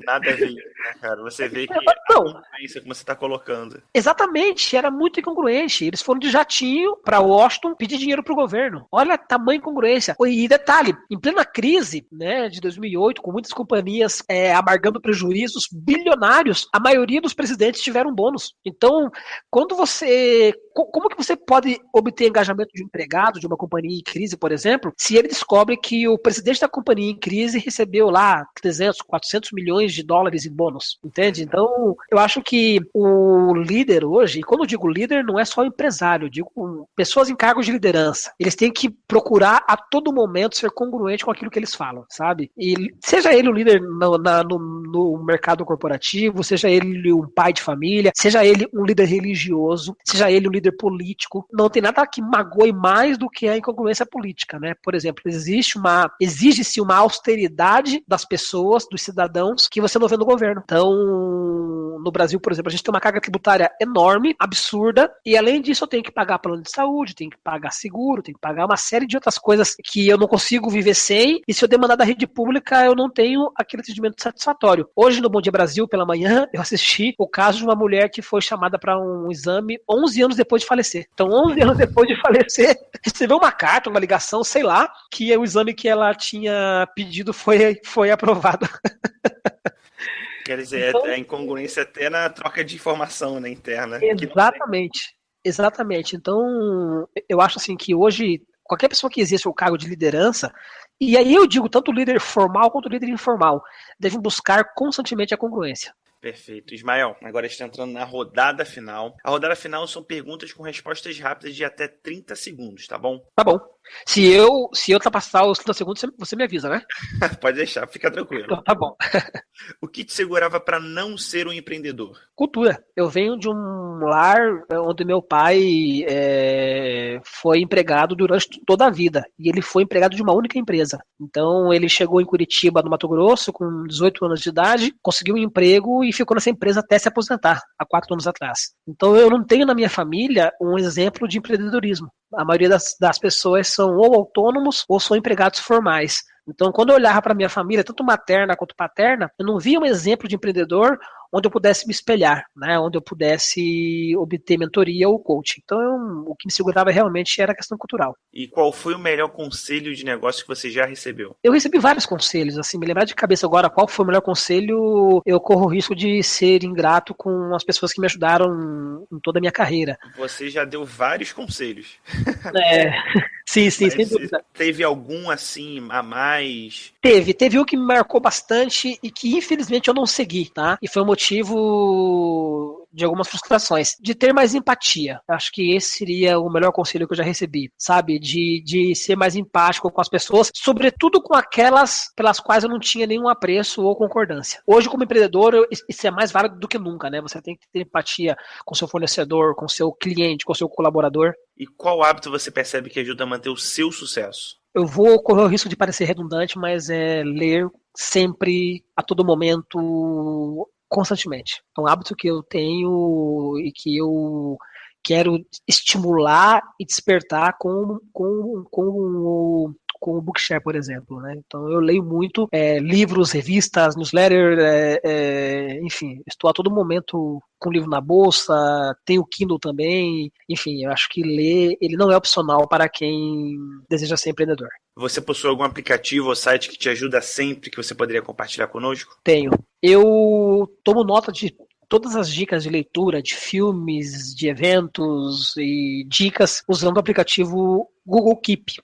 A: Nada a ver, né, cara? Você vê que
C: não,
A: a incongruência como você está colocando.
C: Exatamente, era muito incongruente. Eles foram de jatinho para Washington pedir dinheiro para o governo. Olha a tamanha incongruência. E detalhe, em plena crise, né, de 2008, com muitas companhias amargando prejuízos bilionários, a maioria dos presidentes tiveram bônus. Então, quando você... Como que você pode obter engajamento de um empregado de uma companhia em crise, por exemplo, se ele descobre que o presidente da companhia em crise recebeu lá 300, 400 milhões de dólares em bônus, entende? Então, eu acho que o líder hoje, e quando eu digo líder, não é só empresário, eu digo pessoas em cargos de liderança. Eles têm que procurar a todo momento ser congruente com aquilo que eles falam, sabe? E seja ele um líder no mercado corporativo, seja ele um pai de família, seja ele um líder religioso, seja ele um líder político, não tem nada que magoe mais do que a incongruência política, né? Por exemplo, exige-se uma austeridade das pessoas, dos cidadãos, que você não vê no governo. Então, no Brasil, por exemplo, a gente tem uma carga tributária enorme, absurda, e além disso eu tenho que pagar plano de saúde, tenho que pagar seguro, tenho que pagar uma série de outras coisas que eu não consigo viver sem, e se eu demandar da rede pública, eu não tenho aquele atendimento satisfatório. Hoje, no Bom Dia Brasil, pela manhã, eu assisti o caso de uma mulher que foi chamada para um exame 11 anos depois de falecer. Então, 11 anos depois de falecer, recebeu uma carta, uma ligação, sei lá, que o exame que ela tinha pedido foi aprovado.
A: Quer dizer, então, é incongruência até na troca de informação, né, interna.
C: Exatamente. Então, eu acho assim que hoje, qualquer pessoa que exerce o cargo de liderança, e aí eu digo tanto líder formal quanto líder informal, devem buscar constantemente a congruência.
A: Perfeito. Ismael, agora está entrando na rodada final. A rodada final são perguntas com respostas rápidas de até 30 segundos, tá bom?
C: Tá bom. Se eu ultrapassar os 30 segundos, você me avisa, né?
A: Pode deixar, fica tranquilo.
C: Então, tá bom.
A: O que te segurava para não ser um empreendedor?
C: Cultura. Eu venho de um lar onde meu pai foi empregado durante toda a vida. E ele foi empregado de uma única empresa. Então, ele chegou em Curitiba, no Mato Grosso, com 18 anos de idade, conseguiu um emprego e ficou nessa empresa até se aposentar, há 4 anos atrás. Então, eu não tenho na minha família um exemplo de empreendedorismo. A maioria das pessoas são ou autônomos ou são empregados formais. Então, quando eu olhava para minha família, tanto materna quanto paterna, eu não via um exemplo de empreendedor onde eu pudesse me espelhar, né? Onde eu pudesse obter mentoria ou coaching. Então, o que me segurava realmente era a questão cultural.
A: E qual foi o melhor conselho de negócio que você já recebeu?
C: Eu recebi vários conselhos, assim, me lembrar de cabeça agora qual foi o melhor conselho, eu corro o risco de ser ingrato com as pessoas que me ajudaram em toda a minha carreira.
A: Você já deu vários conselhos.
C: Sim, sem dúvida.
A: Teve algum, assim, a mais?
C: Teve um que me marcou bastante e que infelizmente eu não segui, tá? E foi um motivo de algumas frustrações, de ter mais empatia. Acho que esse seria o melhor conselho que eu já recebi, sabe? De ser mais empático com as pessoas, sobretudo com aquelas pelas quais eu não tinha nenhum apreço ou concordância. Hoje, como empreendedor, isso é mais válido do que nunca, né? Você tem que ter empatia com seu fornecedor, com seu cliente, com seu colaborador.
A: E qual hábito você percebe que ajuda a manter o seu sucesso?
C: Eu vou correr o risco de parecer redundante, mas é ler sempre, a todo momento, constantemente. É um hábito que eu tenho e que eu quero estimular e despertar com o Bookshare, por exemplo, né? Então eu leio muito livros, revistas, newsletter, enfim, estou a todo momento com livro na bolsa, tenho Kindle também, enfim, eu acho que ler, ele não é opcional para quem deseja ser empreendedor.
A: Você possui algum aplicativo ou site que te ajuda sempre, que você poderia compartilhar conosco?
C: Tenho. Eu tomo nota de todas as dicas de leitura, de filmes, de eventos e dicas usando o aplicativo Google Keep.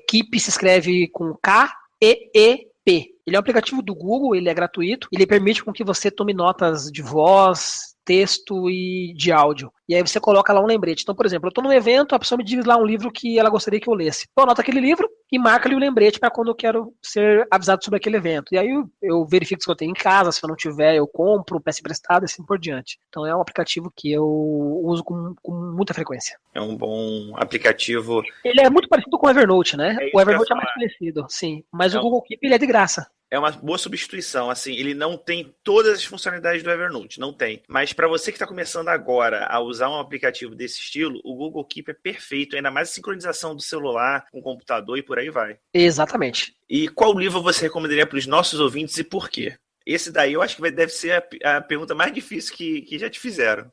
C: Keep se escreve com K-E-E-P. Ele é um aplicativo do Google, ele é gratuito, ele permite com que você tome notas de voz, texto e de áudio. E aí você coloca lá um lembrete. Então, por exemplo, eu estou num evento, a pessoa me diz lá um livro que ela gostaria que eu lesse. Eu anoto aquele livro e marco ali o lembrete para quando eu quero ser avisado sobre aquele evento. E aí eu verifico se eu tenho em casa, se eu não tiver, eu compro, peço emprestado e assim por diante. Então é um aplicativo que eu uso com muita frequência.
A: É um bom aplicativo.
C: Ele é muito parecido com o Evernote, né? O Evernote é mais conhecido, sim. Mas o Google Keep ele é de graça.
A: é uma boa substituição. Assim, ele não tem todas as funcionalidades do Evernote, não tem. Mas para você que está começando agora a usar um aplicativo desse estilo, o Google Keep é perfeito, ainda mais a sincronização do celular com o computador e por aí vai.
C: Exatamente.
A: E qual livro você recomendaria para os nossos ouvintes e por quê? Esse daí eu acho que deve ser a pergunta mais difícil que já te fizeram.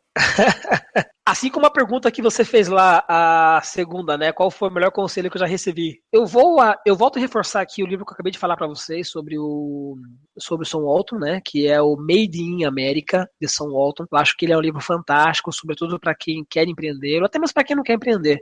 C: Assim como a pergunta que você fez lá, a segunda, né? Qual foi o melhor conselho que eu já recebi? Eu volto a reforçar aqui o livro que eu acabei de falar para vocês sobre o Sam Walton, né? Que é o Made in America, de Sam Walton. Eu acho que ele é um livro fantástico, sobretudo para quem quer empreender, ou até mesmo para quem não quer empreender.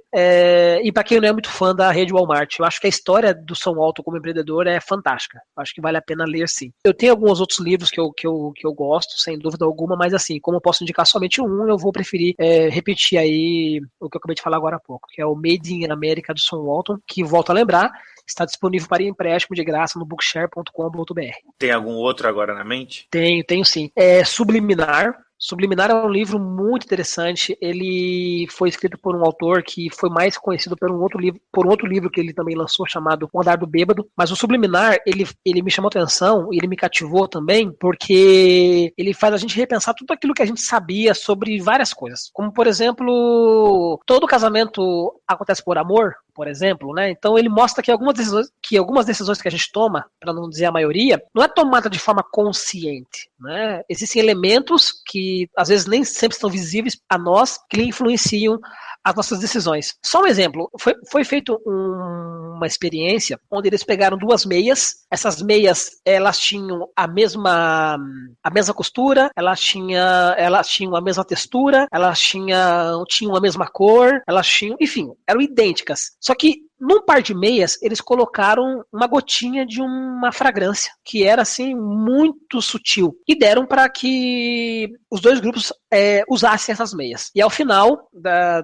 C: E para quem não é muito fã da rede Walmart. Eu acho que a história do Sam Walton como empreendedor é fantástica. Eu acho que vale a pena ler, sim. Eu tenho alguns outros livros que eu gosto, sem dúvida alguma, mas assim, como eu posso indicar somente um, eu vou preferir repetir aí o que eu acabei de falar agora há pouco, que é o Made in America do Sam Walton, que, volto a lembrar, está disponível para empréstimo de graça no bookshare.com.br.
A: Tem algum outro agora na mente?
C: Tenho sim. Subliminar. Subliminar é um livro muito interessante. Ele foi escrito por um autor que foi mais conhecido por um outro livro que ele também lançou, chamado O Andar do Bêbado. Mas o Subliminar, ele me chamou atenção e ele me cativou também, porque ele faz a gente repensar tudo aquilo que a gente sabia sobre várias coisas. Como, por exemplo, todo casamento acontece por amor, por exemplo, né? Então ele mostra que algumas decisões que a gente toma, para não dizer a maioria, não é tomada de forma consciente, né? Existem elementos que às vezes nem sempre estão visíveis a nós, que influenciam as nossas decisões. Só um exemplo, foi feito uma experiência onde eles pegaram duas meias. Essas meias, elas tinham a mesma costura, elas tinham a mesma textura, elas tinham a mesma cor, enfim, eram idênticas. Só que num par de meias, eles colocaram uma gotinha de uma fragrância, que era assim, muito sutil. E deram para que os dois grupos usassem essas meias. E ao final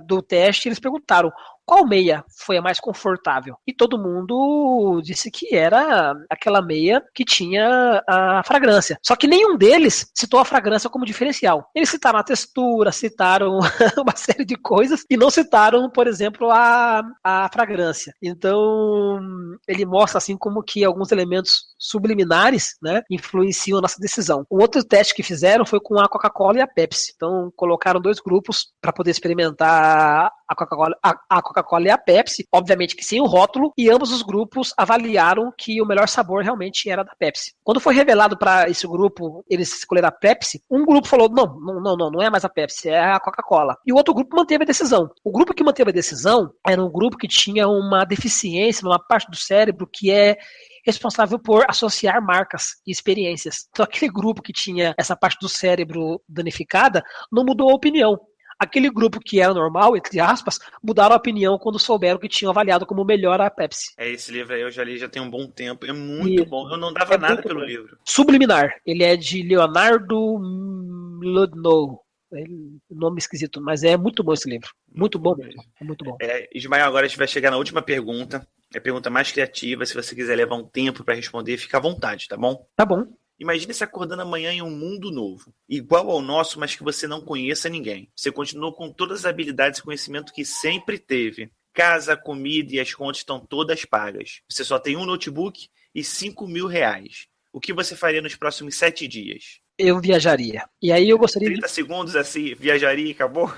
C: do teste, eles perguntaram: qual meia foi a mais confortável? E todo mundo disse que era aquela meia que tinha a fragrância. Só que nenhum deles citou a fragrância como diferencial. Eles citaram a textura, citaram uma série de coisas e não citaram, por exemplo, a fragrância. Então, ele mostra assim como que alguns elementos subliminares, né, influenciam a nossa decisão. Um outro teste que fizeram foi com a Coca-Cola e a Pepsi. Então, colocaram dois grupos para poder experimentar a Coca-Cola e a Pepsi, obviamente que sem o rótulo, e ambos os grupos avaliaram que o melhor sabor realmente era da Pepsi. Quando foi revelado para esse grupo, eles escolheram a Pepsi, um grupo falou: não é mais a Pepsi, é a Coca-Cola. E o outro grupo manteve a decisão. O grupo que manteve a decisão era um grupo que tinha uma deficiência numa parte do cérebro que é responsável por associar marcas e experiências. Então, aquele grupo que tinha essa parte do cérebro danificada não mudou a opinião. Aquele grupo que era normal, entre aspas, mudaram a opinião quando souberam que tinham avaliado como melhor a Pepsi.
A: Esse livro aí eu já li já tem um bom tempo. É muito bom. Eu não dava nada pelo livro.
C: Subliminar. Ele é de Leonardo Mlodinow. Nome esquisito, mas é muito bom esse livro. Muito bom mesmo. É muito bom.
A: Ismael, agora a gente vai chegar na última pergunta. É a pergunta mais criativa. Se você quiser levar um tempo para responder, fica à vontade, tá bom?
C: Tá bom.
A: Imagine se acordando amanhã em um mundo novo, igual ao nosso, mas que você não conheça ninguém. Você continua com todas as habilidades e conhecimento que sempre teve. Casa, comida e as contas estão todas pagas. Você só tem um notebook e R$5.000. O que você faria nos próximos 7 dias?
C: Eu viajaria. E aí eu gostaria
A: 30 segundos assim, viajaria e acabou?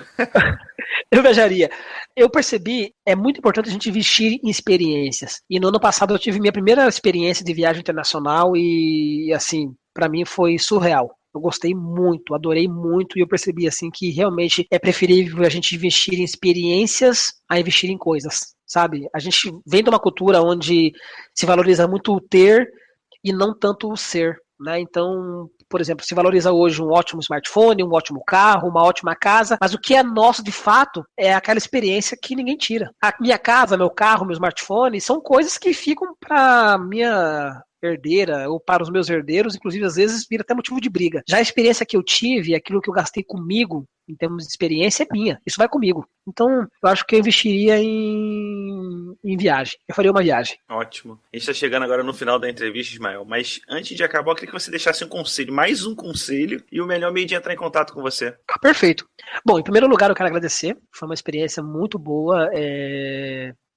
C: Eu viajaria. Eu percebi, é muito importante a gente investir em experiências. E no ano passado eu tive minha primeira experiência de viagem internacional e, assim, para mim foi surreal. Eu gostei muito, adorei muito e eu percebi, assim, que realmente é preferível a gente investir em experiências a investir em coisas, sabe? A gente vem de uma cultura onde se valoriza muito o ter e não tanto o ser, né? Então, por exemplo, se valoriza hoje um ótimo smartphone, um ótimo carro, uma ótima casa, mas o que é nosso de fato é aquela experiência que ninguém tira. A minha casa, meu carro, meu smartphone são coisas que ficam para minha herdeira ou para os meus herdeiros, inclusive às vezes vira até motivo de briga. Já a experiência que eu tive, aquilo que eu gastei comigo, em termos de experiência, é minha. Isso vai comigo. Então, eu acho que eu investiria em viagem. Eu faria uma viagem.
A: Ótimo. A gente está chegando agora no final da entrevista, Ismael, mas antes de acabar, eu queria que você deixasse um conselho, mais um conselho, e o melhor meio de entrar em contato com você.
C: Perfeito. Bom, em primeiro lugar, eu quero agradecer. Foi uma experiência muito boa.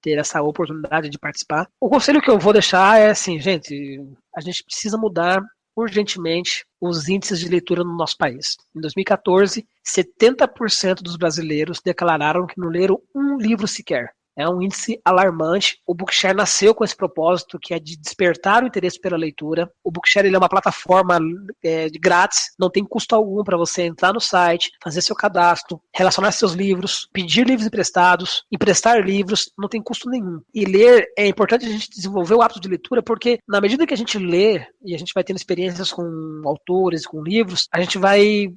C: Ter essa oportunidade de participar. O conselho que eu vou deixar é assim, gente, a gente precisa mudar urgentemente os índices de leitura no nosso país. Em 2014, 70% dos brasileiros declararam que não leram um livro sequer. É um índice alarmante. O Bookshare nasceu com esse propósito, que é de despertar o interesse pela leitura. O Bookshare ele é uma plataforma de grátis, não tem custo algum para você entrar no site, fazer seu cadastro, relacionar seus livros, pedir livros emprestados, emprestar livros, não tem custo nenhum. E ler, é importante a gente desenvolver o hábito de leitura, porque na medida que a gente lê, e a gente vai tendo experiências com autores, com livros, a gente vai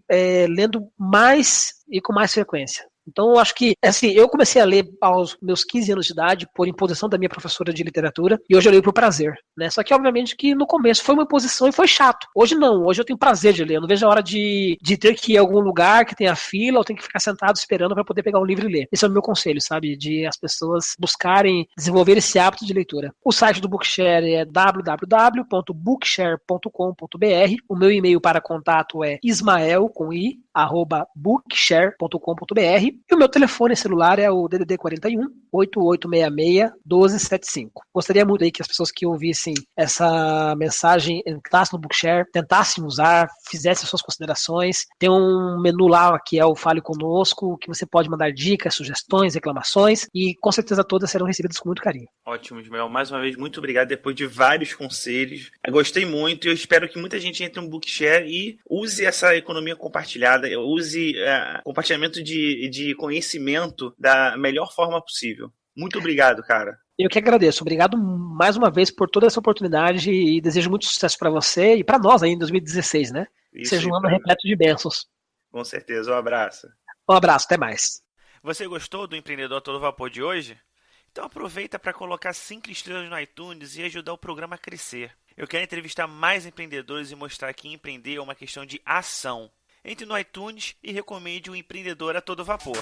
C: lendo mais e com mais frequência. Então, eu acho que, assim, eu comecei a ler aos meus 15 anos de idade, por imposição da minha professora de literatura, e hoje eu leio por prazer, né? Só que, obviamente, que no começo foi uma imposição e foi chato. Hoje não, hoje eu tenho prazer de ler, eu não vejo a hora de ter que ir a algum lugar que tenha fila, ou tenho que ficar sentado esperando para poder pegar um livro e ler. Esse é o meu conselho, sabe? De as pessoas buscarem desenvolver esse hábito de leitura. O site do Bookshare é www.bookshare.com.br. O meu e-mail para contato é ismael@bookshare.com.br. E o meu telefone celular é o DDD 41 8866 1275. Gostaria muito aí que as pessoas que ouvissem essa mensagem entrassem no Bookshare, tentassem usar, fizessem suas considerações. Tem um menu lá que é o Fale Conosco, que você pode mandar dicas, sugestões, reclamações, e com certeza todas serão recebidas com muito carinho.
A: Ótimo, Ismael. Mais uma vez, muito obrigado depois de vários conselhos. Eu gostei muito e eu espero que muita gente entre no Bookshare e use essa economia compartilhada, use compartilhamento de conhecimento da melhor forma possível. Muito obrigado, cara.
C: Eu que agradeço. Obrigado mais uma vez por toda essa oportunidade e desejo muito sucesso para você e para nós aí em 2016, né?
A: Isso,
C: seja um ano repleto de bênçãos.
A: Com certeza. Um abraço.
C: Um abraço, até mais.
A: Você gostou do Empreendedor a Todo Vapor de hoje? Então aproveita para colocar 5 estrelas no iTunes e ajudar o programa a crescer. Eu quero entrevistar mais empreendedores e mostrar que empreender é uma questão de ação. Entre no iTunes e recomende o Empreendedor a Todo Vapor.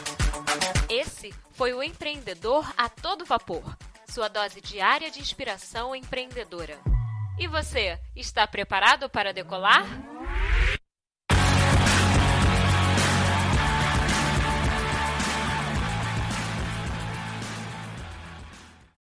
B: Esse foi o Empreendedor a Todo Vapor, sua dose diária de inspiração empreendedora. E você, está preparado para decolar?